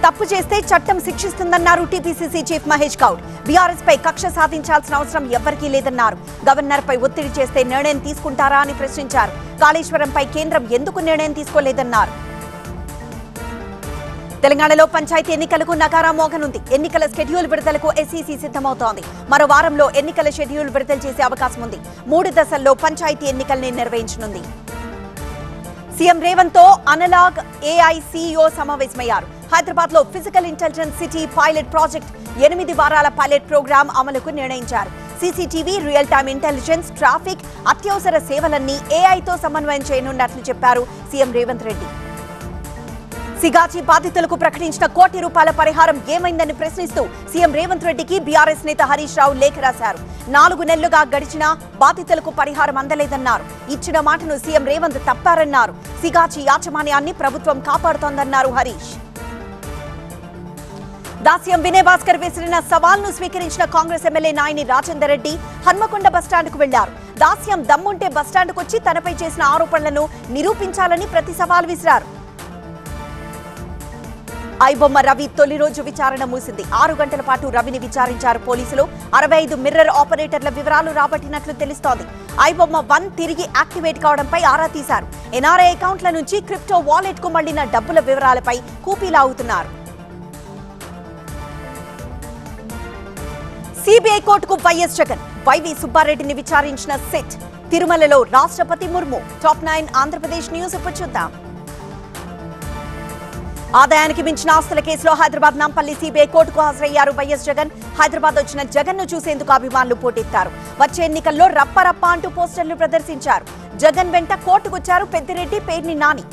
తప్పు చేస్తే చట్టం శిక్షిస్తుందన్నారు TPCC chief Mahesh Goud. BRS పై కక్ష సాధించాల్సిన అవసరం ఎవ్వరికీ లేదన్నారు. గవర్నర్ పై ఒత్తిడి చేస్తే నిర్ణయం తీసుకుంటారా అని ప్రశ్నించారు. కాళేశ్వరంపై కేంద్రం ఎందుకు నిర్ణయం తీసుకోలేదన్నారు. తెలంగాణలో పంచాయతీ ఎన్నికలకు నగారా మోగనుంది. ఎన్నికల షెడ్యూల్ విడుదలకు ఎస్ఈసీ సిద్ధమవుతోంది. మరో వారంలో ఎన్నికల షెడ్యూల్ విడుదల చేసే అవకాశం ఉంది. 3 దశల్లో పంచాయతీ ఎన్నికల్ని నిర్వహించనుంది. సీఎం రేవంత్ తో అనలాగ్ ఏఐ సీఈఓ సమావేశమయ్యారు. హైదరాబాద్ లో physical intelligence city pilot project 8 వారాల పైలట్ ప్రోగ్రాం అమలుకు నిర్ణయించారు. CCTV, real time intelligence, traffic, అత్యవసర సేవలన్నీ ఏఐతో సమన్వయం చేయనున్నట్లు చెప్పారు సీఎం రేవంత్ రెడ్డి. సిగాచి బాధితులకు ప్రకటించిన ₹1 కోటి పరిహారం ఏమైందని ప్రశ్నిస్తూ సీఎం రేవంత్ రెడ్డికి బీఆర్ఎస్ నేత హరీష్ రావు లేఖ రాశారు. 4 నెలలుగా గడిచినా బాధితులకు పరిహారం అందలేదన్నారు. ఇచ్చిన మాటను సీఎం రేవంత్ తప్పారన్నారు. సిగాచి యాజమాన్యాన్ని ప్రభుత్వం కాపాడుతోందన్నారు హరీష్. దాస్యం వినయ్ భాస్కర్ విసిరిన సవాల్ను స్వీకరించిన కాంగ్రెస్ ఎమ్మెల్యే నాయని రాజేందర్ రెడ్డి హన్మకొండ బస్టాండ్కు వెళ్లారు. దాస్యం దమ్ముంటే బస్టాండ్కు వచ్చి తనపై చేసిన ఆరోపణలను నిరూపించాలని ప్రతి సవాల్ విసిరారు. ఐబొమ్మ రవి తొలి రోజు విచారణ ముగిసింది. 6 గంటల పాటు రవిని విచారించారు పోలీసులు. 65 మిర్రర్ ఆపరేటర్ల వివరాలు రాబట్టినట్లు తెలుస్తోంది. ఐబొమ్మ 1 తిరిగి యాక్టివేట్ కావడంపై ఆరా తీశారు. ఎన్ఆర్ఐ అకౌంట్ల నుంచి క్రిప్టో వాలెట్ కు మళ్లిన డబ్బుల వివరాలపై కూపీలాగుతున్నారు. సిబిఐ కోర్టుకు వైఎస్ జగన్. వైవి సుబ్బారెడ్డిని విచారించిన సిట్. తిరుమలలో రాష్ట్రపతి ముర్ము. టాప్ 9 ఆంధ్రప్రదేశ్ న్యూస్ ఇప్పుడు చూద్దాం. ఆదాయానికి మించిన ఆస్తుల కేసులో హైదరాబాద్ నాంపల్లి సిబిఐ కోర్టుకు హాజరయ్యారు వైఎస్ జగన్. హైదరాబాద్ వచ్చిన జగన్ ను చూసేందుకు అభిమానులు పోటెత్తారు. వచ్చే ఎన్నికల్లో రప్ప రప్ప అంటూ పోస్టర్లు ప్రదర్శించారు. జగన్ వెంట కోర్టుకొచ్చారు పెద్దిరెడ్డి, పేర్ని నాని.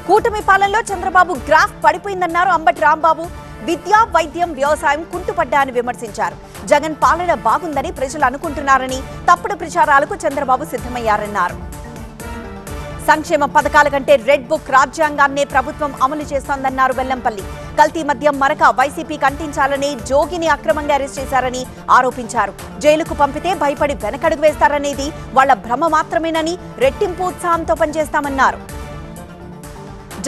కూటమి పాలనలో చంద్రబాబు గ్రాఫ్ పడిపోయిందన్నారు అంబటి రాంబాబు. విద్య, వైద్యం, వ్యవసాయం కుంటుపడ్డాయని విమర్శించారు. జగన్ పాలన బాగుందని ప్రజలు అనుకుంటున్నారని, తప్పుడు ప్రచారాలకు చంద్రబాబు సిద్ధమయ్యారన్నారు. సంక్షేమ పథకాల కంటే రెడ్ బుక్ రాజ్యాంగాన్నే ప్రభుత్వం అమలు చేస్తోందన్నారు వెల్లంపల్లి. కల్తీ మద్యం మరక వైసీపీకి అంటించాలని జోగిని అక్రమంగా అరెస్ట్ చేశారని ఆరోపించారు. జైలుకు పంపితే భయపడి వెనకడుగు వేస్తారనేది వాళ్ల భ్రమ మాత్రమేనని, రెట్టింపు ఉత్సాహంతో పనిచేస్తామన్నారు.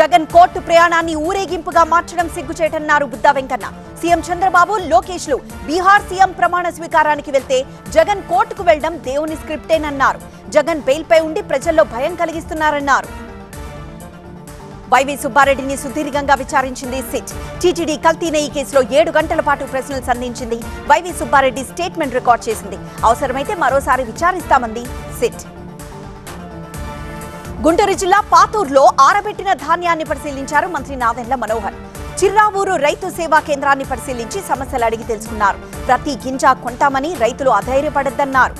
జగన్ కోర్టు ప్రయాణాన్ని ఊరేగింపుగా మార్చడం సిగ్గుచేటన్నారు బుద్దా వెంకన్న. సీఎం చంద్రబాబు, లోకేష్ లు బీహార్ సీఎం ప్రమాణ స్వీకారానికి వెళ్తే జగన్ కోర్టుకు వెళ్లడం దేవుని స్క్రిప్టేనన్నారు. జగన్ బెయిల్పై ఉండి ప్రజల్లో భయం కలిగిస్తున్నారన్నారు. వైవి సుబ్బారెడ్డిని సుదీర్ఘంగా విచారించింది సిట్. టీటీడీ కల్తీ నెయ్యి కేసులో 7 గంటల పాటు ప్రశ్నలు సంధించింది. వైవి సుబ్బారెడ్డి స్టేట్మెంట్ రికార్డ్ చేసింది. అవసరమైతే మరోసారి విచారిస్తామంది సిట్. గుంటూరు జిల్లా పాతూరులో ఆరబెట్టిన ధాన్యాన్ని పరిశీలించారు మంత్రి నాదెండ్ల మనోహర్. చిర్రావూరు రైతు సేవా కేంద్రాన్ని పరిశీలించి సమస్యలు అడిగి తెలుసుకున్నారు. ప్రతి గింజ కొంటామని రైతులు అధైర్యపడొద్దన్నారు.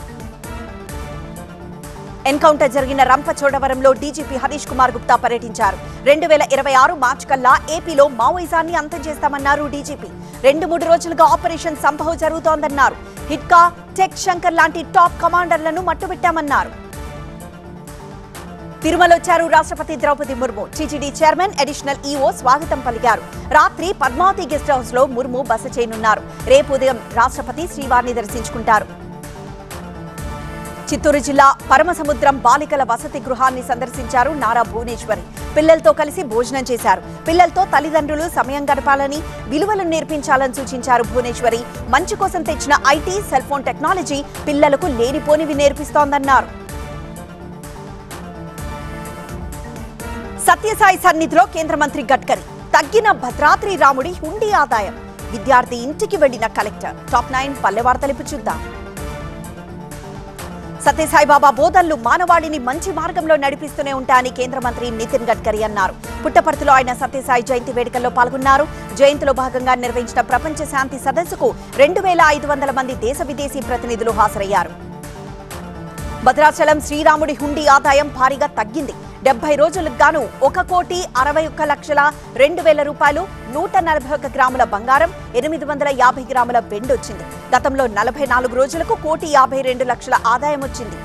ఎన్కౌంటర్ జరిగిన రంపచోడవరంలో డీజీపీ హరీష్ కుమార్ గుప్తా పర్యటించారు. 2026 మార్చి కల్లా ఏపీలో మావోయిజాన్ని అంతం చేస్తామన్నారు డీజీపీ. 2-3 రోజులుగా ఆపరేషన్ సంభవ్ జరుగుతోందన్నారు. హిట్కా, టెక్ శంకర్ లాంటి టాప్ కమాండర్లను మట్టుబెట్టామన్నారు. తిరుమలొచ్చారు రాష్ట్రపతి Droupadi Murmu. TTD chairman, additional EO స్వాగతం పలికారు. రాత్రి పద్మావతి గెస్ట్ హౌస్ లో ముర్ము బస చేయనున్నారు. రేపు ఉదయం రాష్ట్రపతి శ్రీవారిని దర్శించుకుంటారు. చిత్తూరు జిల్లా పరమసముద్రం బాలికల వసతి గృహాన్ని సందర్శించారు నారా భువనేశ్వరి. పిల్లలతో కలిసి భోజనం చేశారు. పిల్లలతో తల్లిదండ్రులు సమయం గడపాలని, విలువలను నేర్పించాలని సూచించారు భువనేశ్వరి. మంచి కోసం తెచ్చిన ఐటీ, సెల్ ఫోన్ టెక్నాలజీ పిల్లలకు లేనిపోనివి నేర్పిస్తోందన్నారు. సత్యసాయి సన్నిధిలో కేంద్ర మంత్రి గడ్కరీ. తగ్గిన భద్రాద్రి రాముడి హుండీ ఆదాయం. విద్యార్థి ఇంటికి వెళ్లిన కలెక్టర్. టాప్ 9 పల్లె వార్తలు చూద్దాం. సత్యసాయిబాబా బోధనలు మానవాళిని మంచి మార్గంలో నడిపిస్తూనే ఉంటాయని కేంద్ర మంత్రి నితిన్ గడ్కరీ అన్నారు. పుట్టపర్తిలో ఆయన సత్యసాయి జయంతి వేడుకల్లో పాల్గొన్నారు. జయంతిలో భాగంగా నిర్వహించిన ప్రపంచ శాంతి సదస్సుకు 2500 మంది దేశ విదేశీ ప్రతినిధులు హాజరయ్యారు. భద్రాచలం శ్రీరాముడి హుండీ ఆదాయం భారీగా తగ్గింది. 70 రోజులకు గాను ₹1,61,02,000, 141 గ్రాముల బంగారం, 850 గ్రాముల వెండి వచ్చింది. గతంలో 44 రోజులకు ₹1,52,00,000 ఆదాయం వచ్చింది.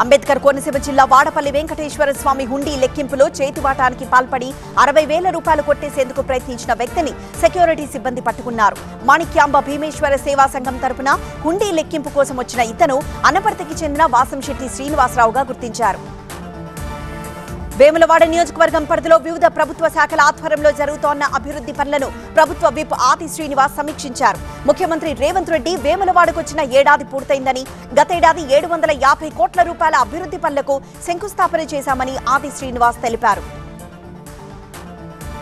అంబేద్కర్ కోనసీమ జిల్లా వాడపల్లి వెంకటేశ్వర స్వామి హుండీ లెక్కింపులో చేతివాటానికి పాల్పడి ₹60,000 కొట్టేసేందుకు ప్రయత్నించిన వ్యక్తిని సెక్యూరిటీ సిబ్బంది పట్టుకున్నారు. మాణిక్యాంబ భీమేశ్వర సేవా సంఘం తరపున హుండీ లెక్కింపు కోసం వచ్చిన ఇతను అనపర్తికి చెందిన వాసంశెట్టి శ్రీనివాసరావుగా గుర్తించారు. వేములవాడ నియోజకవర్గం పరిధిలో వివిధ ప్రభుత్వ శాఖల ఆధ్వర్యంలో జరుగుతోన్న అభివృద్ధి పనులను ప్రభుత్వ విప్ ఆది శ్రీనివాస్ సమీక్షించారు. ముఖ్యమంత్రి రేవంత్ రెడ్డి వేములవాడకు వచ్చిన ఏడాది పూర్తయిందని, గతేడాది 750 కోట్ల రూపాయల అభివృద్ధి పనులకు శంకుస్థాపన చేశామని ఆది శ్రీనివాస్ తెలిపారు.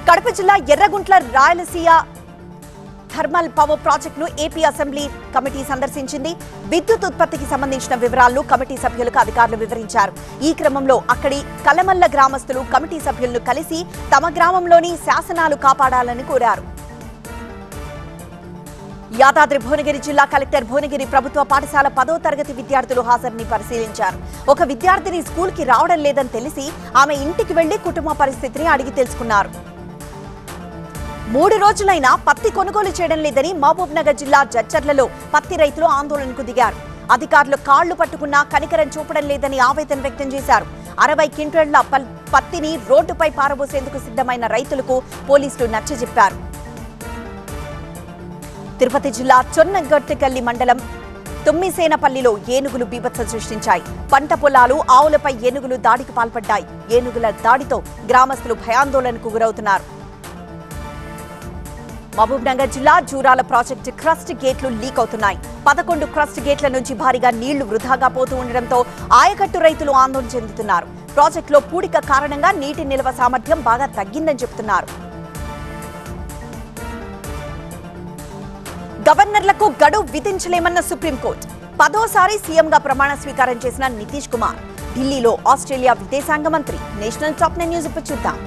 కడప జిల్లా ఎర్రగుంట్ల రాయలసీమ థర్మల్ పవర్ ప్రాజెక్టును ఏపీ అసెంబ్లీ కమిటీ సందర్శించింది. విద్యుత్ ఉత్పత్తికి సంబంధించిన వివరాలను కమిటీ సభ్యులకు అధికారులు వివరించారు. ఈ క్రమంలో అక్కడి కలమల్ల గ్రామస్తులు కమిటీ సభ్యులను కలిసి తమ గ్రామంలోని శాసనాలు కాపాడాలని కోరారు. యాదాద్రి భువనగిరి జిల్లా కలెక్టర్ భువనగిరి ప్రభుత్వ పాఠశాల 10వ తరగతి విద్యార్థులు హాజరుని పరిశీలించారు. ఒక విద్యార్థిని స్కూల్కి రావడం లేదని తెలిసి ఆమె ఇంటికి వెళ్లి కుటుంబ పరిస్థితిని అడిగి తెలుసుకున్నారు. 3 రోజులైనా పత్తి కొనుగోలు చేయడం లేదని మహబూబ్ నగర్ జిల్లా జడ్చర్లలో పత్తి రైతులు ఆందోళనకు దిగారు. అధికారులు కాళ్లు పట్టుకున్నా కనికరం చూపడం లేదని ఆవేదన వ్యక్తం చేశారు. 60 క్వింటాళ్ల పత్తిని రోడ్డుపై పారబోసేందుకు సిద్ధమైన రైతులకు పోలీసులు నచ్చజెప్పారు. తిరుపతి జిల్లా చొన్నగొట్టకల్లి మండలం తుమ్మిసేనపల్లిలో ఏనుగులు బీభత్సం సృష్టించాయి. పంట పొలాలు, ఆవులపై ఏనుగులు దాడికి పాల్పడ్డాయి. ఏనుగుల దాడితో గ్రామస్తులు భయాందోళనకు గురవుతున్నారు. మహబూబ్ నగర్ జిల్లా జూరాల ప్రాజెక్టు క్రస్ట్ గేట్లు లీక్ అవుతున్నాయి. 11 క్రస్ట్ గేట్ల నుంచి భారీగా నీళ్లు వృధాగా పోతూ ఉండడంతో ఆయకట్టు రైతులు ఆందోళన చెందుతున్నారు. ప్రాజెక్టులో పూడిక కారణంగా నీటి నిల్వ సామర్థ్యం బాగా తగ్గిందని చెబుతున్నారు. గవర్నర్లకు గడువు విధించలేమన్న సుప్రీంకోర్టు. 10వ సీఎంగా ప్రమాణ స్వీకారం చేసిన నితీష్ కుమార్ ఢిల్లీలో ఆస్ట్రేలియా విదేశాంగ మంత్రి. నేషనల్ టాప్ 9 న్యూస్ ఇప్పుడు చూద్దాం.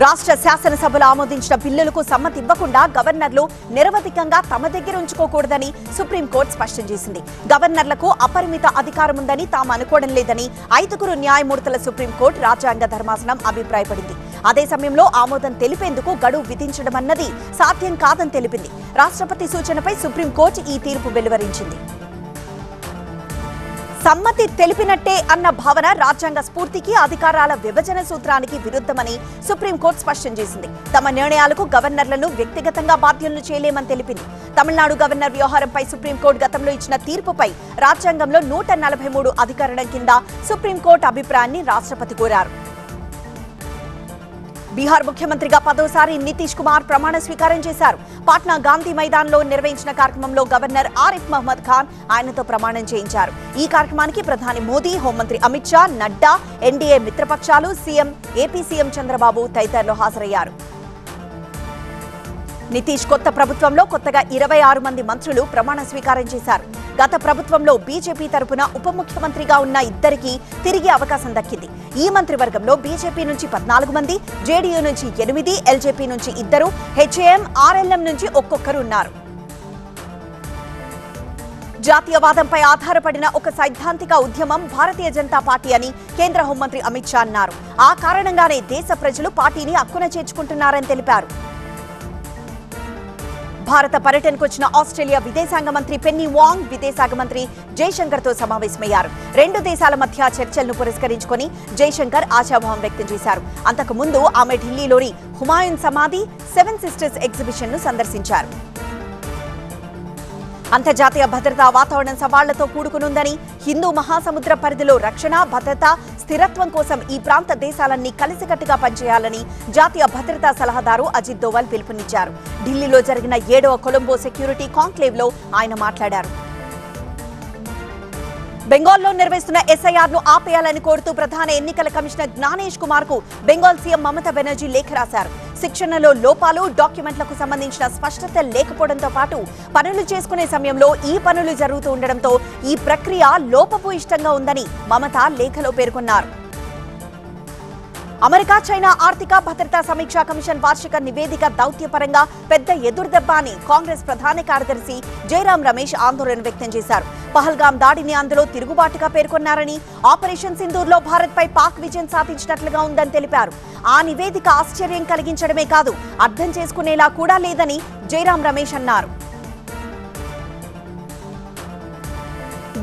రాష్ట్ర శాసనసభలు ఆమోదించిన బిల్లులకు సమ్మతి ఇవ్వకుండా గవర్నర్లు నిరవధికంగా తమ దగ్గర ఉంచుకోకూడదని సుప్రీంకోర్టు స్పష్టం చేసింది. గవర్నర్లకు అపరిమిత అధికారం ఉందని తాము అనుకోవడం లేదని 5గురు న్యాయమూర్తుల సుప్రీంకోర్టు రాజ్యాంగ ధర్మాసనం అభిప్రాయపడింది. అదే సమయంలో ఆమోదం తెలిపేందుకు గడువు విధించడం అన్నది సాధ్యం కాదని తెలిపింది. రాష్ట్రపతి సూచనపై సుప్రీంకోర్టు ఈ తీర్పు వెలువరించింది. సమ్మతి తెలిపినట్టే అన్న భావన రాజ్యాంగ స్ఫూర్తికి, అధికారాల విభజన సూత్రానికి విరుద్ధమని సుప్రీంకోర్టు స్పష్టం చేసింది. తమ నిర్ణయాలకు గవర్నర్లను వ్యక్తిగతంగా బాధ్యులను చేయలేమని తెలిపింది. తమిళనాడు గవర్నర్ వ్యవహారంపై సుప్రీంకోర్టు గతంలో ఇచ్చిన తీర్పుపై రాజ్యాంగంలో 143 అధికరణం కింద సుప్రీంకోర్టు అభిప్రాయాన్ని రాష్ట్రపతి కోరారు. బీహార్ ముఖ్యమంత్రిగా 10వసారి నితీష్ కుమార్ ప్రమాణ స్వీకారం చేశారు. పాట్నా గాంధీ మైదాన్లో నిర్వహించిన కార్యక్రమంలో గవర్నర్ ఆరిఫ్ మహ్మద్ ఖాన్ ఆయనతో ప్రమాణం చేయించారు. ఈ కార్యక్రమానికి ప్రధాని మోదీ, హోంమంత్రి అమిత్ షా, నడ్డా, ఎన్డీఏ మిత్రపక్షాలు, ఏపీ సీఎం చంద్రబాబు తదితరులు హాజరయ్యారు. నితీష్ కొత్త ప్రభుత్వంలో కొత్తగా 26 మంది మంత్రులు ప్రమాణ స్వీకారం చేశారు. గత ప్రభుత్వంలో బీజేపీ తరపున ఉప ముఖ్యమంత్రిగా ఉన్న ఇద్దరికి తిరిగి అవకాశం దక్కింది. ఈ మంత్రివర్గంలో బీజేపీ నుంచి 14 మంది, జేడీయూ నుంచి 8, ఎల్జేపీ నుంచి 2, హెచ్ఏఎం, ఆర్ఎల్ఎం నుంచి ఒక్కొక్కరు ఉన్నారు. జాతీయవాదంపై ఆధారపడిన ఒక సైద్ధాంతిక ఉద్యమం భారతీయ జనతా పార్టీ అని కేంద్ర హోంమంత్రి అమిత్ షా అన్నారు. ఆ కారణంగానే దేశ ప్రజలు పార్టీని అక్కున చేర్చుకుంటున్నారని తెలిపారు. భారత పర్యటనకు వచ్చిన ఆస్ట్రేలియా విదేశాంగ మంత్రి పెన్నీ వాంగ్ విదేశాంగ మంత్రి జైశంకర్ తో సమావేశమయ్యారు. 2 దేశాల మధ్య చర్చలను పురస్కరించుకొని జైశంకర్ ఆశాభావం వ్యక్తం చేశారు. అంతకు ముందు ఆమె ఢిల్లీలోని హుమాయూన్ సమాధి, 7 సిస్టర్స్ ఎగ్జిబిషన్ ను సందర్శించారు. అంతర్జాతీయ భద్రతా వాతావరణం సవాళ్లతో కూడుకునుందని, హిందూ మహాసముద్ర పరిధిలో రక్షణ, భద్రత, స్థిరత్వం కోసం ఈ ప్రాంత దేశాలన్నీ కలిసికట్టుగా పనిచేయాలని జాతీయ భద్రతా సలహాదారు అజిత్ దోవల్ పిలుపునిచ్చారు. ఢిల్లీలో జరిగిన 7వ కొలంబో సెక్యూరిటీ కాంక్లేవ్ లో ఆయన మాట్లాడారు. బెంగాల్లో నిర్వహిస్తున్న ఎస్ఐఆర్ ను ఆపేయాలని కోరుతూ ప్రధాన ఎన్నికల కమిషనర్ జ్ఞానేష్ కుమార్ కు బెంగాల్ సీఎం మమతా బెనర్జీ లేఖ రాశారు. శిక్షణలో లోపాలు, డాక్యుమెంట్లకు సంబంధించిన స్పష్టత లేకపోవడంతో పాటు పనులు చేసుకునే సమయంలో ఈ పనులు జరుగుతూ ఉండడంతో ఈ ప్రక్రియ లోపభూయిష్టంగా ఉందని మమతా లేఖలో పేర్కొన్నారు. అమెరికా, చైనా ఆర్థిక భద్రతా సమీక్షా కమిషన్ వార్షిక నివేదిక దౌత్యపరంగా పెద్ద ఎదురుదెబ్బ అని కాంగ్రెస్ ప్రధాన కార్యదర్శి జయరాం రమేష్ ఆందోళన వ్యక్తం చేశారు. పహల్గాం దాడిని అందులో తిరుగుబాటుగా పేర్కొన్నారని, ఆపరేషన్ సింధూర్లో భారత్పై పాక్ విజయం సాధించినట్లుగా ఉందని తెలిపారు. ఆ నివేదిక ఆశ్చర్యం కలిగించడమే కాదు, అర్థం చేసుకునేలా కూడా లేదని జయరాం రమేష్ అన్నారు.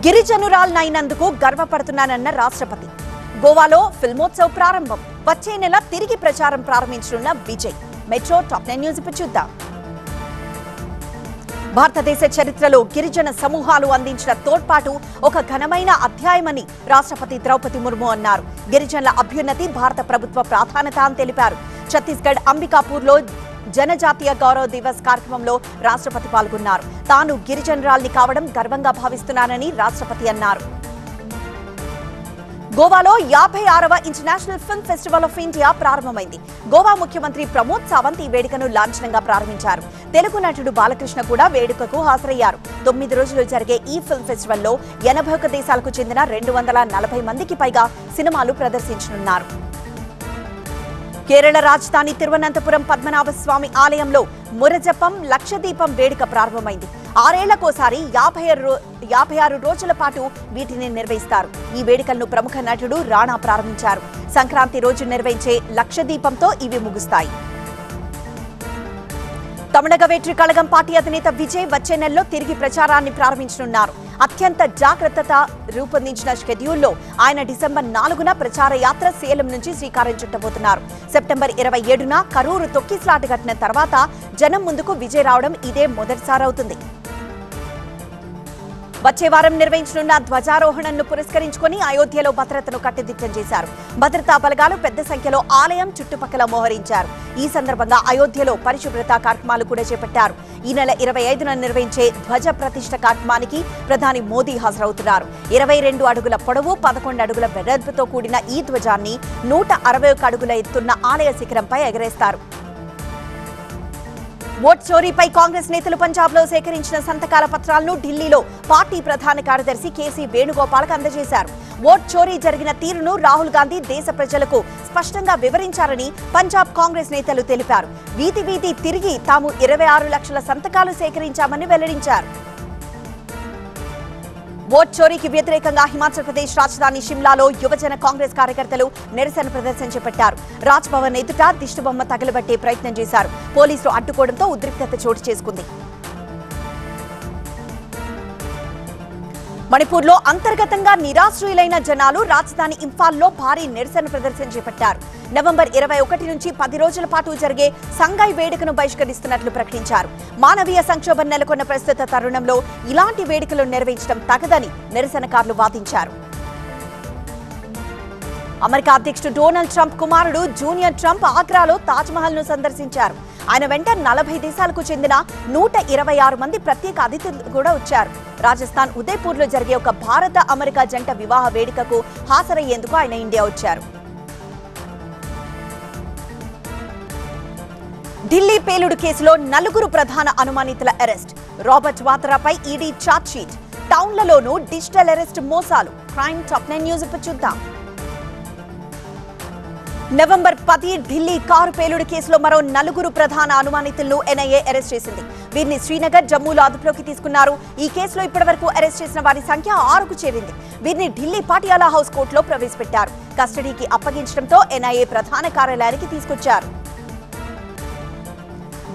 గిరిజనురాలైనందుకు గర్వపడుతున్నానన్న రాష్ట్రపతి. గోవాలో ఫిల్మోత్సవ్ ప్రారంభం. వచ్చే నెల తిరిగి ప్రచారం ప్రారంభించనున్న విజయ్. మెట్రో టాప్ 9 న్యూస్ ఇప్పుడు చూద్దాం. భారతదేశ చరిత్రలో గిరిజన సమూహాలు అందించిన తోడ్పాటు ఒక ఘనమైన అధ్యాయమని రాష్ట్రపతి ద్రౌపది ముర్ము అన్నారు. గిరిజనుల అభ్యున్నతి భారత ప్రభుత్వ ప్రాధాన్యత అని తెలిపారు. ఛత్తీస్గఢ్ అంబికాపూర్లో జనజాతీయ గౌరవ దివస్ కార్యక్రమంలో రాష్ట్రపతి పాల్గొన్నారు. తాను గిరిజనురాల్ని కావడం గర్వంగా భావిస్తున్నానని రాష్ట్రపతి అన్నారు. గోవాలో 56వ international film festival of India ప్రారంభమైంది. గోవా ముఖ్యమంత్రి ప్రమోద్ సావంత్ ఈ వేడుకను లాంఛనంగా ప్రారంభించారు. తెలుగు నటుడు బాలకృష్ణ కూడా వేడుకకు హాజరయ్యారు. 9 రోజులు జరిగే ఈ ఫిల్మ్ ఫెస్టివల్లో 81 దేశాలకు చెందిన 240 మందికి పైగా సినిమాలు ప్రదర్శించనున్నారు. కేరళ రాజధాని తిరువనంతపురం పద్మనాభ స్వామి ఆలయంలో మురజపం లక్షదీపం వేడుక ప్రారంభమైంది. 6 ఏళ్లకోసారి 56 రోజుల పాటు వీటిని నిర్వహిస్తారు. ఈ వేడుకలను ప్రముఖ నటుడు రాణా ప్రారంభించారు. సంక్రాంతి రోజు నిర్వహించే లక్షదీపంతో ఇవి ముగుస్తాయి. తమిళగ వెట్రి కళగం పార్టీ అధినేత విజయ్ వచ్చే నెలలో తిరిగి ప్రచారాన్ని ప్రారంభించనున్నారు. అత్యంత జాగ్రత్తతో రూపొందించిన షెడ్యూల్లో ఆయన డిసెంబర్ 4న ప్రచార యాత్ర సేలం నుంచి శ్రీకారం చుట్టబోతున్నారు. సెప్టెంబర్ 27న కరూరు తొక్కిస్లాట ఘటన తర్వాత జనం ముందుకు విజయ్ రావడం ఇదే మొదటిసారవుతుంది. వచ్చే వారం నిర్వహించనున్న ధ్వజారోహణను పురస్కరించుకుని అయోధ్యలో భద్రతను కట్టుదిట్టం చేశారు. భద్రతా బలగాలు పెద్ద సంఖ్యలో ఆలయం చుట్టుపక్కల మోహరించారు. ఈ సందర్భంగా అయోధ్యలో పరిశుభ్రత కార్యక్రమాలు కూడా చేపట్టారు. ఈ నెల 25న నిర్వహించే ధ్వజ ప్రతిష్ఠ కార్యక్రమానికి ప్రధాని మోదీ హాజరవుతున్నారు. 22 అడుగుల పొడవు 11 అడుగుల వెడల్పుతో కూడిన ఈ ధ్వజాన్ని 161 అడుగుల ఎత్తున్న ఆలయ శిఖరంపై ఎగరేస్తారు. ఓట్ చోరీపై కాంగ్రెస్ నేతలు పంజాబ్లో సేకరించిన సంతకాల పత్రాలను ఢిల్లీలో పార్టీ ప్రధాన కార్యదర్శి కేసీ వేణుగోపాల్కు అందజేశారు. ఓట్ చోరీ జరిగిన తీరును రాహుల్ గాంధీ దేశ ప్రజలకు స్పష్టంగా వివరించారని పంజాబ్ కాంగ్రెస్ నేతలు తెలిపారు. వీధి వీధి తిరిగి తాము 26 లక్షల సంతకాలు సేకరించామని వెల్లడించారు. ఓట్ చోరీకి వ్యతిరేకంగా హిమాచల్ ప్రదేశ్ రాజధాని షిమ్లాలో యువజన కాంగ్రెస్ కార్యకర్తలు నిరసన ప్రదర్శన చేపట్టారు. రాజ్ భవన్ ఎదుట దిష్టిబొమ్మ తగలబట్టే ప్రయత్నం చేశారు. పోలీసులు అడ్డుకోవడంతో ఉద్రిక్తత చోటు చేసుకుంది. మణిపూర్లో అంతర్గతంగా నిరాశ్రయులైన జనాలు రాజధాని ఇంఫాల్లో భారీ నిరసన ప్రదర్శన చేపట్టారు. నవంబర్ 21 నుంచి 10 రోజుల పాటు జరిగే సంఘై వేడుకను బహిష్కరిస్తున్నట్లు ప్రకటించారు. మానవీయ సంక్షోభం నెలకొన్న ప్రస్తుత తరుణంలో ఇలాంటి వేడుకలు నిర్వహించడం తగదని నిరసనకారులు వాదించారు. అమెరికా అధ్యక్షుడు డొనాల్డ్ ట్రంప్ కుమారుడు జూనియర్ ట్రంప్ ఆగ్రాలో తాజ్మహల్ ను సందర్శించారు. ఆయన వెంట 40 దేశాలకు చెందిన 126 మంది ప్రత్యేక అతిథులు కూడా వచ్చారు. రాజస్థాన్ ఉదయ్పూర్లో జరిగే ఒక భారత అమెరికా జంట వివాహ వేడుకకు హాజరయ్యేందుకు ఆయన ఇండియా వచ్చారు. ఢిల్లీ పేలుడు కేసులో 4 ప్రధాన అనుమానితుల అరెస్ట్. రాబర్ట్ వాద్రాపై ఈడీ ఛార్జ్ షీట్. టౌన్లలోనూ డిజిటల్ అరెస్ట్ మోసాలు. క్రైమ్ టాప్ 9 న్యూస్ ఇప్పుడు చూద్దాం. నవంబర్ 10 ఢిల్లీ కారు పేలుడు కేసులో మరో 4 ప్రధాన అనుమానితులను ఎన్ఐఏ అరెస్ట్ చేసింది. వీరిని శ్రీనగర్, జమ్మూలో అదుపులోకి తీసుకున్నారు. ఈ కేసులో ఇప్పటివరకు అరెస్ట్ చేసిన వారి సంఖ్య 6కు చేరింది. వీరిని ఢిల్లీ పాటియాలా హౌస్ కోర్టులో ప్రవేశపెట్టారు. కస్టడీకి అప్పగించడంతో ఎన్ఐఏ ప్రధాన కార్యాలయానికి తీసుకొచ్చారు.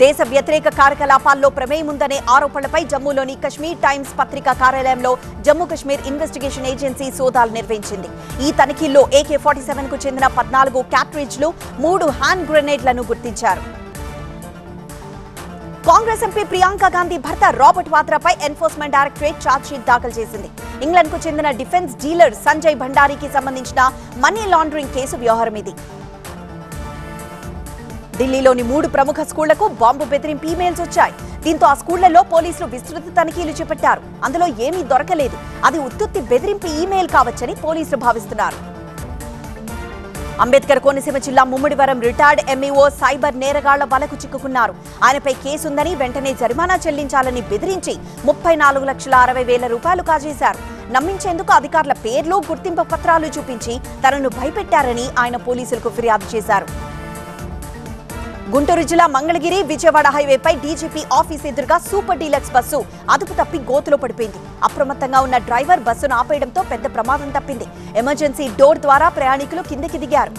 దేశ వ్యతిరేక కార్యకలాపాల్లో ప్రమేయం ఉందనే ఆరోపణలపై జమ్మూలోని కశ్మీర్ టైమ్స్ పత్రికా కార్యాలయంలో జమ్మూ కశ్మీర్ ఇన్వెస్టిగేషన్ ఏజెన్సీ సోదాలు నిర్వహించింది. ఈ తనిఖీల్లో AK-47కు చెందిన 14 క్యాట్రిడ్జ్లు, 3 హ్యాండ్ గ్రెనేడ్లను గుర్తించారు. కాంగ్రెస్ ఎంపీ ప్రియాంక గాంధీ భర్త రాబర్ట్ వాద్రాపై ఎన్ఫోర్స్మెంట్ డైరెక్టరేట్ ఛార్జ్ షీట్ దాఖలు చేసింది. ఇంగ్లాండ్కు చెందిన డిఫెన్స్ డీలర్ సంజయ్ భండారీకి సంబంధించిన మనీ లాండరింగ్ కేసు వ్యవహారం ఇది. ఢిల్లీలోని 3 ప్రముఖ స్కూళ్లకు బాంబు బెదిరింపు ఈమెయిల్స్ వచ్చాయి. దీంతో ఆ స్కూళ్లలో పోలీసులు విస్తృత తనిఖీలు చేపట్టారు. అందులో ఏమీ దొరకలేదు. అది ఉత్తుత్తి బెదిరింపు ఈమెయిల్ కావచ్చని పోలీసులు భావిస్తున్నారు. అంబేద్కర్ కోనసీమ జిల్లా ముమ్మిడివరం రిటైర్డ్ ఎంఈఓ సైబర్ నేరగాళ్ల వలకు చిక్కుకున్నారు. ఆయనపై కేసుందని వెంటనే జరిమానా చెల్లించాలని బెదిరించి 34,60,000 రూపాయలు కాజేశారు. నమ్మించేందుకు అధికారుల పేర్లు, గుర్తింపు పత్రాలు చూపించి తనను భయపెట్టారని ఆయన పోలీసులకు ఫిర్యాదు చేశారు. గుంటూరు జిల్లా మంగళగిరి విజయవాడ హైవేపై డీజీపీ ఆఫీస్ ఎదురుగా సూపర్ డీలక్స్ బస్సు అదుపు తప్పి గోతులో పడిపోయింది. అప్రమత్తంగా ఉన్న డ్రైవర్ బస్సును ఆపేయడంతో పెద్ద ప్రమాదం తప్పింది. ఎమర్జెన్సీ డోర్ ద్వారా ప్రయాణికులు కిందికి దిగారు.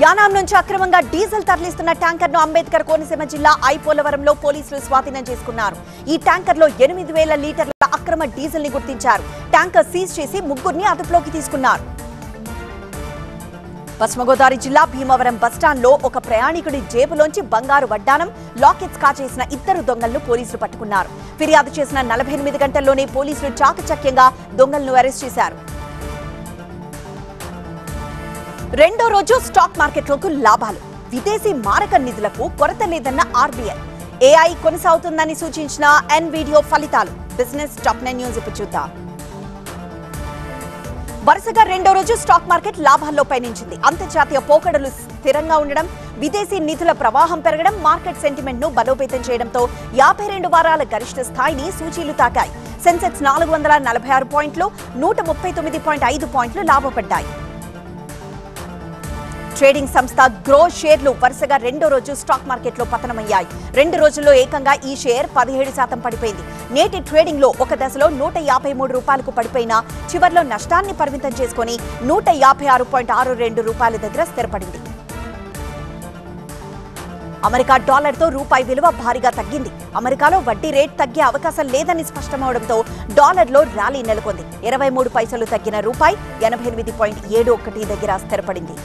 యానాం నుంచి అక్రమంగా డీజిల్ తరలిస్తున్న ట్యాంకర్ను అంబేద్కర్ కోనసీమ జిల్లా ఐపోలవరంలో పోలీసులు స్వాధీనం చేసుకున్నారు. ఈ ట్యాంకర్లో 8,000 లీటర్ల అక్రమ డీజిల్ ని గుర్తించారు. ట్యాంకర్ సీజ్ చేసి 3 అదుపులోకి తీసుకున్నారు. పశ్చిమ గోదావరి జిల్లా భీమవరం బస్టాండ్లో ఒక ప్రయాణికుడి జేబులోంచి బంగారు వడ్డానం, లాకెట్స్ కాజేసిన ఇద్దరు దొంగలను పోలీసులు పట్టుకున్నారు. ఫిర్యాదు చేసిన 48 గంటల్లోనే పోలీసులు చాకచక్యంగా దొంగలను అరెస్ట్ చేశారు. రెండో రోజు స్టాక్ మార్కెట్లకు లాభాలు. విదేశీ మారక నిధులకు కొరత లేదన్న ఆర్బీఐ. ఏఐ కొనసాగుతుందని సూచించిన ఎన్విడియో ఫలితాలు. బిజినెస్ టాప్ 9 న్యూస్ ఇప్పుడు చూద్దాం. వరుసగా రెండో రోజు స్టాక్ మార్కెట్ లాభాల్లో పయనించింది. అంతర్జాతీయ పోకడలు స్థిరంగా ఉండడం, విదేశీ నిధుల ప్రవాహం పెరగడం మార్కెట్ సెంటిమెంట్ ను బలోపేతం చేయడంతో 52 వారాల గరిష్ట స్థాయిని సూచీలు తాకాయి. సెన్సెక్స్ 446 పాయింట్లు, 139.5 పాయింట్లు లాభపడ్డాయి. ట్రేడింగ్ సంస్థ గ్రో షేర్లు వరుసగా రెండో రోజు స్టాక్ మార్కెట్లో పతనమయ్యాయి. 2 రోజుల్లో ఏకంగా ఈ షేర్ 17% పడిపోయింది. నేటి ట్రేడింగ్ లో ఒక దశలో 153 రూపాయలకు పడిపోయినా చివర్లో నష్టాన్ని పరిమితం చేసుకుని 156.62 రూపాయల దగ్గర స్థిరపడింది. అమెరికా డాలర్తో రూపాయి విలువ భారీగా తగ్గింది. అమెరికాలో వడ్డీ రేట్ తగ్గే అవకాశం లేదని స్పష్టమవడంతో డాలర్లో ర్యాలీ నెలకొంది. 23 పైసలు తగ్గిన రూపాయి 88.71 దగ్గర స్థిరపడింది.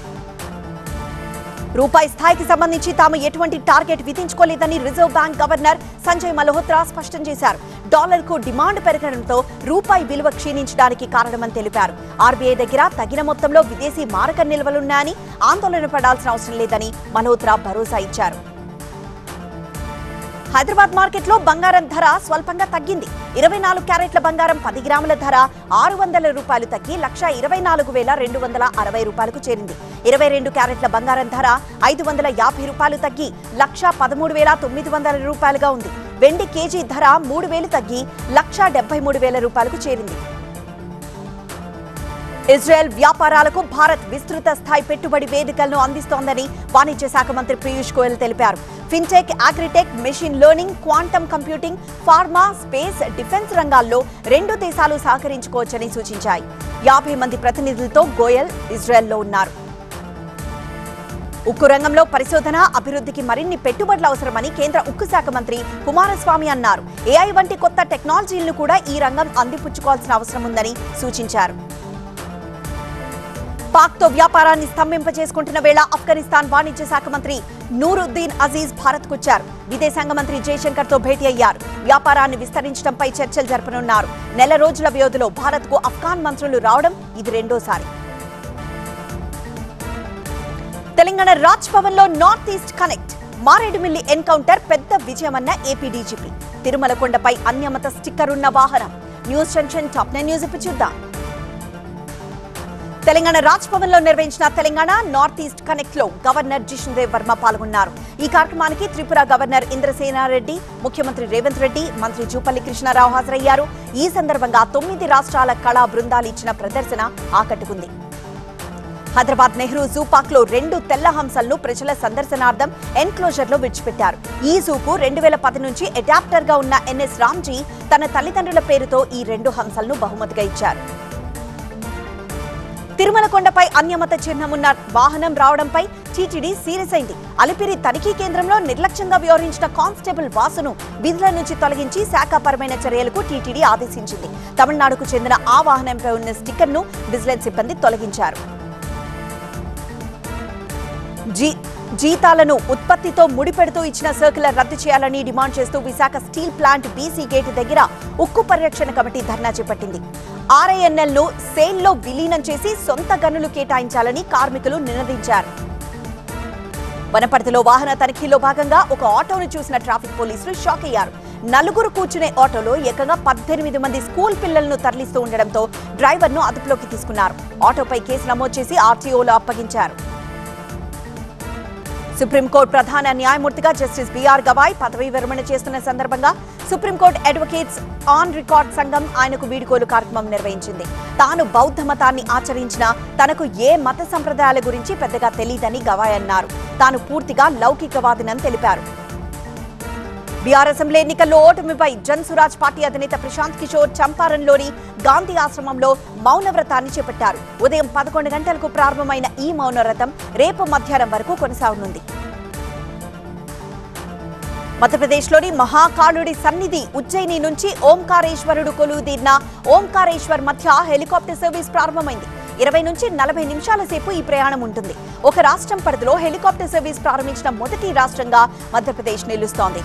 రూపాయి స్థాయికి సంబంధించి తాము ఎటువంటి టార్గెట్ విధించుకోలేదని reserve bank governor Sanjay Malhotra స్పష్టం చేశారు. డాలర్కు డిమాండ్ పెరగడంతో రూపాయి విలువ క్షీణించడానికి కారణమని తెలిపారు. ఆర్బీఐ దగ్గర తగిన మొత్తంలో విదేశీ మారక నిల్వలున్నాయని ఆందోళన పడాల్సిన అవసరం లేదని మల్హోత్రా భరోసా ఇచ్చారు. హైదరాబాద్ మార్కెట్లో బంగారం ధర స్వల్పంగా తగ్గింది. 24 క్యారెట్ల బంగారం 10 గ్రాముల ధర 600 రూపాయలు తగ్గి 1,24,260 రూపాయలకు చేరింది. 22 క్యారెట్ల బంగారం ధర 550 రూపాయలు తగ్గి 1,13,900 రూపాయలుగా ఉంది. వెండి కేజీ ధర 3,000 తగ్గి 1,73,000 రూపాయలకు చేరింది. ఇజ్రాయెల్ వ్యాపారాలకు భారత్ విస్తృత స్థాయి పెట్టుబడి వేదికలను అందిస్తోందని వాణిజ్య శాఖ మంత్రి పీయూష్ గోయల్ తెలిపారు. Fintech, agritech, machine learning, quantum computing, pharma, space, defence రంగాల్లో 2 దేశాలు సహకరించుకోవచ్చని సూచించాయి. 50 మంది ప్రతినిధులతో గోయల్ ఇజ్రాయెల్లో ఉన్నారు. ఉక్కు రంగంలో పరిశోధన, అభివృద్ధికి మరిన్ని పెట్టుబడులు అవసరమని కేంద్ర ఉక్కు శాఖ మంత్రి కుమారస్వామి అన్నారు. ఏఐ వంటి కొత్త టెక్నాలజీలను కూడా ఈ రంగం అందిపుచ్చుకోవాల్సిన అవసరం ఉందని సూచించారు. పాక్తో వ్యాపారాన్ని స్తంభింపజేసుకుంటున్న వేళ ఆఫ్ఘనిస్తాన్ వాణిజ్య శాఖ మంత్రి నూరుద్దీన్ అజీజ్ భారత్కొచ్చారు. విదేశాంగ మంత్రి జయశంకర్తో భేటీ అయ్యారు. వ్యాపారాన్ని విస్తరించడంపై చర్చలు జరపనున్నారు. 4 రోజుల వ్యవధిలో భారత్కు ఆఫ్ఘాన్ మంత్రులు రావడం ఇది రెండోసారి. తెలంగాణ రాజ్ భవన్ లో north east connect, Maredumilli encounter పెద్ద విజయమన్న ఏపీ డీజీపీ. తిరుమల కొండపై అన్యమత స్టిక్కర్ ఉన్న వాహనం. న్యూస్ జంక్షన్ టాప్ 9 న్యూస్ ఇప్పుడు చూద్దాం. తెలంగాణ రాజ్ భవన్ లో నిర్వహించిన తెలంగాణ నార్త్ ఈస్ట్ కనెక్ట్ లో గవర్నర్ జిష్ణుదేవ్ వర్మ పాల్గొన్నారు. ఈ కార్యక్రమానికి త్రిపుర గవర్నర్ ఇంద్రసేనారెడ్డి, ముఖ్యమంత్రి రేవంత్ రెడ్డి, మంత్రి జూపల్లి కృష్ణారావు హాజరయ్యారు. ఈ సందర్భంగా 9 రాష్ట్రాల కళా బృందాలు ఇచ్చిన ప్రదర్శన ఆకట్టుకుంది. హైదరాబాద్ నెహ్రూ జూ పార్క్ లో 2 తెల్ల హంసలను ప్రజల సందర్శనార్థం ఎన్క్లోజర్ లో విడిచిపెట్టారు. ఈ జూకు 2010 నుంచి అడాప్టర్ గా ఉన్న ఎన్ఎస్ రామ్జీ తన తల్లిదండ్రుల పేరుతో ఈ 2 హంసలను బహుమతిగా ఇచ్చారు. తిరుమల కొండపై అన్యమత చిహ్నమున్న వాహనం రావడంపై టీటీడీ సీరియస్ అయింది. అలిపిరి తనిఖీ కేంద్రంలో నిర్లక్ష్యంగా వ్యవహరించిన కానిస్టేబుల్ వాసును విధుల నుంచి తొలగించి శాఖాపరమైన చర్యలకు టీటీడీ ఆదేశించింది. తమిళనాడుకు చెందిన ఆ వాహనంపై ఉన్న స్టిక్కర్ను విజిలెన్స్ సిబ్బంది తొలగించారు. జీతాలను ఉత్పత్తితో ముడిపెడుతూ ఇచ్చిన సర్క్యులర్ రద్దు చేయాలని డిమాండ్ చేస్తూ Visakha steel plant BC gate దగ్గర ఉక్కు పరిరక్షణ కమిటీ ధర్నా చేపట్టింది. ఆర్ఐఎన్ఎల్ ను సేల్లో విలీనం చేసి సొంత గనులు కేటాయించాలని కార్మికులు నినదించారు. వనపర్తిలో వాహన తనిఖీలో భాగంగా ఒక ఆటోను చూసిన ట్రాఫిక్ పోలీసులు షాక్ అయ్యారు. 4 కూర్చునే ఆటోలో ఏకంగా 18 మంది స్కూల్ పిల్లలను తరలిస్తూ ఉండడంతో డ్రైవర్ను అదుపులోకి తీసుకున్నారు. ఆటోపై కేసు నమోదు చేసి ఆర్టీఓలో అప్పగించారు. సుప్రీంకోర్టు ప్రధాన న్యాయమూర్తిగా జస్టిస్ బిఆర్ గవాయ్ పదవీ విరమణ చేస్తున్న సందర్భంగా సుప్రీంకోర్టు అడ్వకేట్స్ ఆన్ రికార్డ్ సంఘం ఆయనకు వీడ్కోలు కార్యక్రమం నిర్వహించింది. తాను బౌద్ధ మతాన్ని ఆచరించినా తనకు ఏ మత సంప్రదాయాల గురించి పెద్దగా తెలియదని గవాయ్ అన్నారు. తాను పూర్తిగా లౌకికవాదినని తెలిపారు. బీహార్ అసెంబ్లీ ఎన్నికల్లో ఓటమిపై జన్సురాజ్ పార్టీ అధినేత ప్రశాంత్ కిషోర్ చంపారణ్లోని గాంధీ ఆశ్రమంలో మౌనవ్రతాన్ని చేపట్టారు. ఉదయం 11 గంటలకు ప్రారంభమైన ఈ మౌనవ్రతం రేపు మధ్యాహ్నం వరకు కొనసాగనుంది. మధ్యప్రదేశ్లోని మహాకాళుడి సన్నిధి ఉజ్జయిని నుంచి ఓంకారేశ్వరుడు కొలువుదీరిన ఓంకారేశ్వర్ మధ్య హెలికాప్టర్ సర్వీస్ ప్రారంభమైంది. 20 నుంచి 40 నిమిషాల సేపు ఈ ప్రయాణం ఉంటుంది. ఒక రాష్ట్రం పరిధిలో హెలికాప్టర్ సర్వీస్ ప్రారంభించిన మొదటి రాష్ట్రంగా మధ్యప్రదేశ్ నిలుస్తోంది.